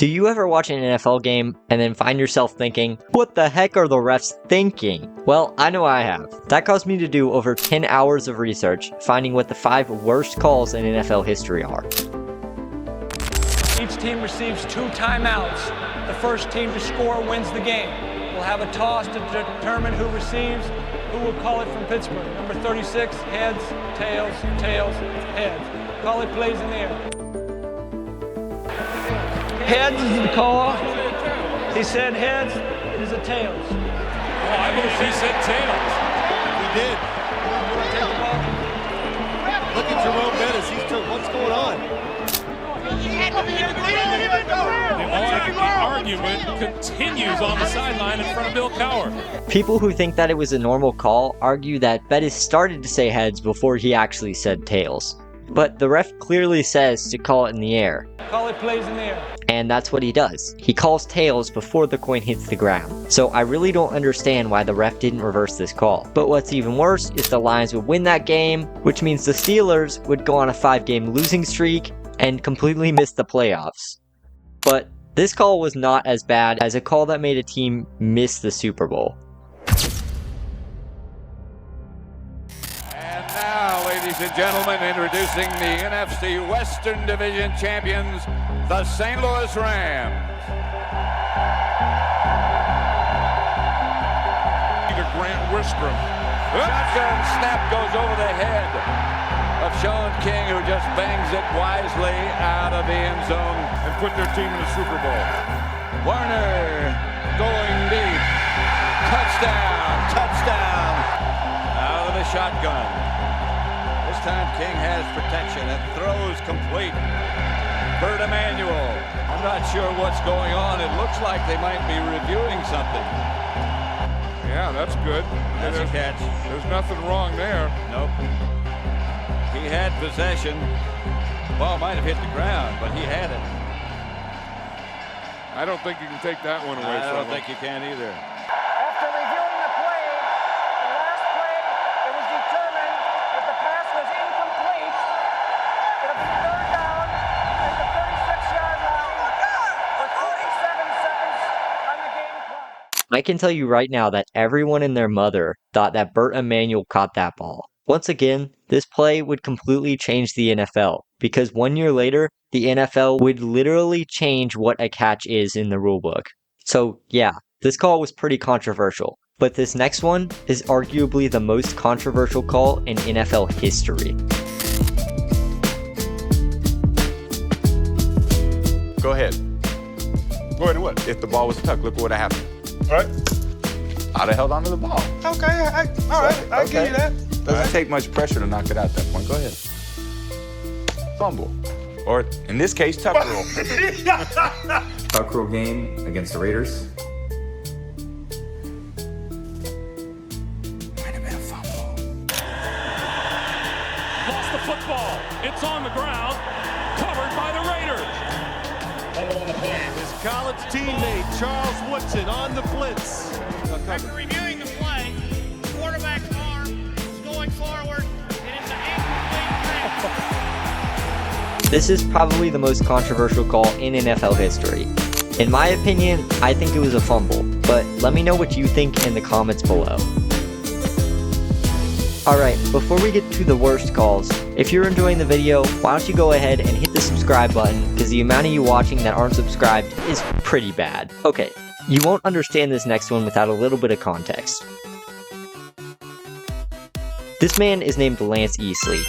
Do you ever watch an NFL game and then find yourself thinking, what the heck are the refs thinking? Well, I know I have. That caused me to do over 10 hours of research, finding what the 5 worst calls in NFL history are. Each team receives 2 timeouts. The first team to score wins the game. We'll have a toss to determine who receives. Who will call it from Pittsburgh? Number 36, heads, tails, tails, heads. Call it plays in the air. Heads is the call. He said heads, it is a tails. Oh, I believe he said tails. He did. Look at Jerome Bettis. He's still, what's going on? The argument continues on the sideline in front of Bill Cowher. People who think that it was a normal call argue that Bettis started to say heads before he actually said tails. But the ref clearly says to call it in the air. Call it plays in the air. And that's what he does. He calls tails before the coin hits the ground. So I really don't understand why the ref didn't reverse this call. But what's even worse is the Lions would win that game, which means the Steelers would go on a 5-game losing streak and completely miss the playoffs. But this call was not as bad as a call that made a team miss the Super Bowl. And now, ladies and gentlemen, introducing the NFC Western Division champions, the St. Louis Rams. Grant Wistrom. Shotgun snap goes over the head of Sean King, who just bangs it wisely out of the end zone And put their team in the Super Bowl. Warner going deep. Touchdown, touchdown. Out of the shotgun. This time King has protection and throws complete. Bert Emanuel. I'm not sure what's going on. It looks like they might be reviewing something. Yeah, that's good. That's a catch. There's nothing wrong there. Nope. He had possession. Ball might have hit the ground, but he had it. I don't think you can take that one away I from don't him. think you can either. After reviewing the play, the last play, it was determined that the pass was incomplete. It'll be third down at the 36-yard line with 47 seconds on the game clock. I can tell you right now that everyone and their mother thought that Bert Emanuel caught that ball. Once again, this play would completely change the NFL, because 1 year later, the NFL would literally change what a catch is in the rulebook. So yeah, this call was pretty controversial, but this next one is arguably the most controversial call in NFL history. Go ahead. Go ahead and what? If the ball was tucked, look what would have happened. All right. I'd have held on to the ball. Okay, all right. I'll give you that. Doesn't take much pressure to knock it out at that point. Go ahead. Fumble. Or, in this case, tuck rule. Tuck rule game against the Raiders. Might have been a fumble. Lost the football. It's on the ground. Covered by the Raiders. His college teammate, Charles Woodson, on the blitz. After reviewing the play, the quarterback's arm is going forward, and it's an incomplete pass. This is probably the most controversial call in NFL history. In my opinion, I think it was a fumble, but let me know what you think in the comments below. Alright, before we get to the worst calls, if you're enjoying the video, why don't you go ahead and hit the subscribe button, because the amount of you watching that aren't subscribed is pretty bad. Okay, you won't understand this next one without a little bit of context. This man is named Lance Easley,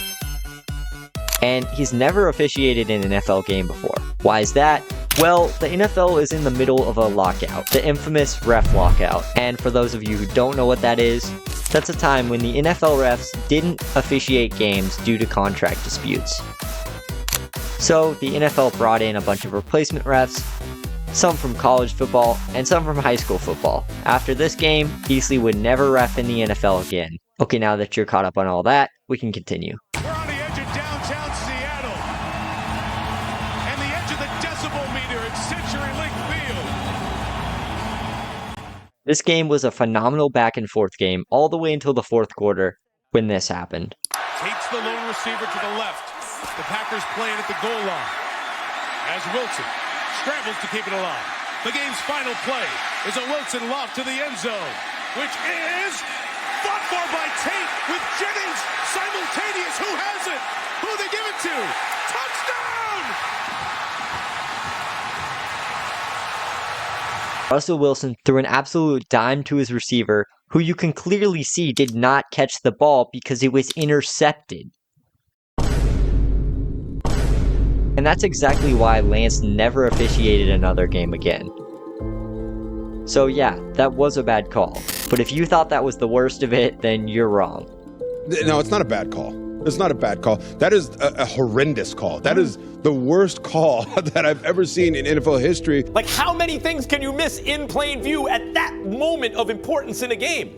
and he's never officiated in an NFL game before. Why is that? Well, the NFL is in the middle of a lockout, the infamous ref lockout, and for those of you who don't know what that is, that's a time when the NFL refs didn't officiate games due to contract disputes. So the NFL brought in a bunch of replacement refs, some from college football, and some from high school football. After this game, Easley would never ref in the NFL again. Okay, now that you're caught up on all that, we can continue. We're on the edge of downtown Seattle. And the edge of the decibel meter at CenturyLink Field. This game was a phenomenal back and forth game all the way until the fourth quarter when this happened. Takes the lone receiver to the left. The Packers playing at the goal line. As Wilson scrambles to keep it alive. The game's final play is a Wilson loft to the end zone, which is fought for by Tate with Jennings simultaneous. Who has it? Who they give it to? Touchdown! Russell Wilson threw an absolute dime to his receiver, who you can clearly see did not catch the ball because it was intercepted. And that's exactly why Lance never officiated another game again. So yeah, that was a bad call. But if you thought that was the worst of it, then you're wrong. No, it's not a bad call. It's not a bad call. That is a horrendous call. That is the worst call that I've ever seen in NFL history. Like, how many things can you miss in plain view at that moment of importance in a game?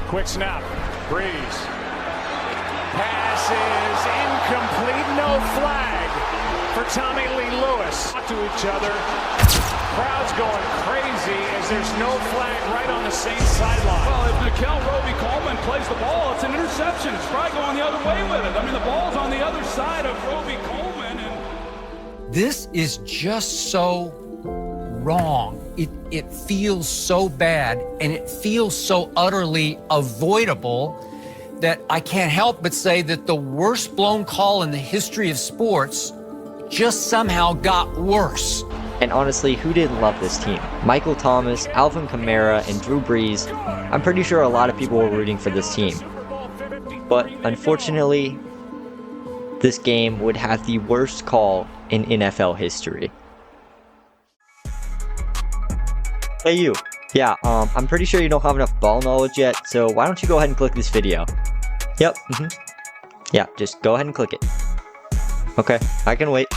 Quick snap. Breeze. Pass is incomplete. No flag for Tommy Lee Lewis. To each other. Crowd's going crazy as there's no flag right on the same sideline. Well, if Nickel Roby-Coleman plays the ball, it's an interception. It's probably going the other way with it. I mean, the ball's on the other side of Roby-Coleman. This is just so wrong. It feels so bad, and it feels so utterly avoidable that I can't help but say that the worst blown call in the history of sports just somehow got worse. And honestly, who didn't love this team? Michael Thomas, Alvin Kamara, and Drew Brees. I'm pretty sure a lot of people were rooting for this team. But unfortunately, this game would have the worst call in NFL history. Hey you. Yeah, I'm pretty sure you don't have enough ball knowledge yet, so why don't you go ahead and click this video? Yep, Yeah, just go ahead and click it. Okay, I can wait.